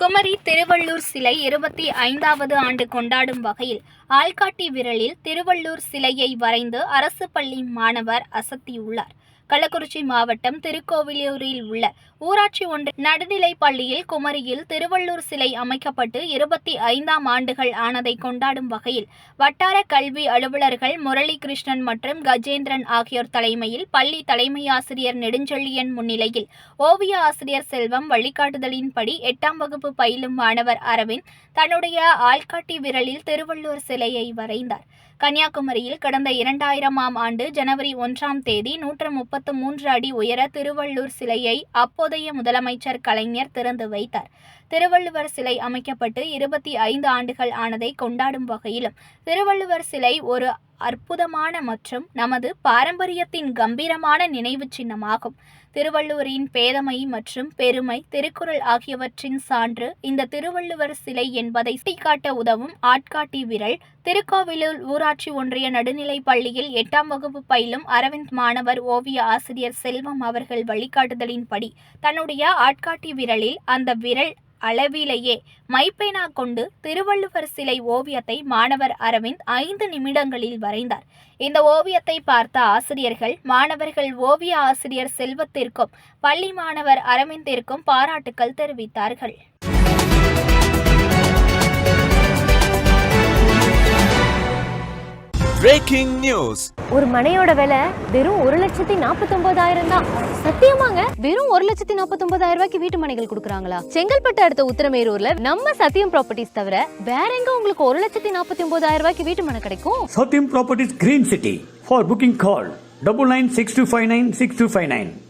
குமரி திருவள்ளூர் சிலை 25வது ஆண்டு கொண்டாடும் வகையில் ஆள்காட்டி விரலில் திருவள்ளூர் சிலையை வரைந்து அரசு பள்ளி மாணவர் அசத்தியுள்ளார். கள்ளக்குறிச்சி மாவட்டம் திருக்கோவிலூரில் உள்ள ஊராட்சி ஒன்றிய நடுநிலைப் பள்ளியில் குமரியில் திருவள்ளூர் சிலை அமைக்கப்பட்டு 25ஆம் ஆண்டுகள் ஆனதை கொண்டாடும் வகையில் வட்டார கல்வி அலுவலர்கள் முரளி கிருஷ்ணன் மற்றும் கஜேந்திரன் ஆகியோர் தலைமையில் பள்ளி தலைமை ஆசிரியர் நெடுஞ்செழியன் முன்னிலையில் ஓவிய ஆசிரியர் செல்வம் வழிகாட்டுதலின்படி 8ஆம் வகுப்பு பயிலும் மாணவர் அரவிந்த் தன்னுடைய ஆள்காட்டி விரலில் திருவள்ளூர் சிலையை வரைந்தார். கன்னியாகுமரியில் கடந்த 2000ஆம் ஆண்டு ஜனவரி 1ஆம் தேதி 133 அடி உயர திருவள்ளூர் சிலையை அப்போதைய முதலமைச்சர் கலைஞர் திறந்து வைத்தார். திருவள்ளுவர் சிலை அமைக்கப்பட்டு 25 ஆண்டுகள் ஆனதை கொண்டாடும் வகையிலும் திருவள்ளுவர் சிலை ஒரு அற்புதமான மற்றும் நமது பாரம்பரியத்தின் கம்பீரமான நினைவு சின்னமாகும். திருவள்ளுவரின் பேதமை மற்றும் பெருமை, திருக்குறள் ஆகியவற்றின் சான்று இந்த திருவள்ளுவர் சிலை என்பதை சுட்டிக்காட்ட உதவும் ஆட்காட்டி விரல். திருக்கோவிலூர் ஊராட்சி ஒன்றிய நடுநிலைப் பள்ளியில் 8ஆம் வகுப்பு பயிலும் அரவிந்த் மாணவர் ஓவிய ஆசிரியர் செல்வம் அவர்கள் வழிகாட்டுதலின்படி தன்னுடைய ஆட்காட்டி விரலில் அந்த விரல் அளவிலேயே மைப்பேனா கொண்டு திருவள்ளுவர் சிலை ஓவியத்தை மாணவர் அரவிந்த் 5 நிமிடங்களில் வரைந்தார். இந்த ஓவியத்தை பார்த்த ஆசிரியர்கள், மாணவர்கள் ஓவிய ஆசிரியர் செல்வத்திற்கும் பள்ளி மாணவர் அரவிந்திற்கும் பாராட்டுக்கள் தெரிவித்தார்கள். Breaking news. ஒரு மனையோட விலை வெறும் 1,49,000 தான். சத்தியமாங்க, வெறும் 1,49,000 ரூபாய்க்கு வீட்டு மனைகள் கொடுக்குறாங்களா? செங்கல்பட்டு அடுத்த உத்திரமேரூர்ல நம்ம சத்தியம் ப்ராப்பர்ட்டிஸ் தவிர வேற எங்க உங்களுக்கு 1,49,000 ரூபாய்க்கு வீட்டு மனை கிடைக்கும்? சத்தியம் properties, green city. For booking call 9962596259.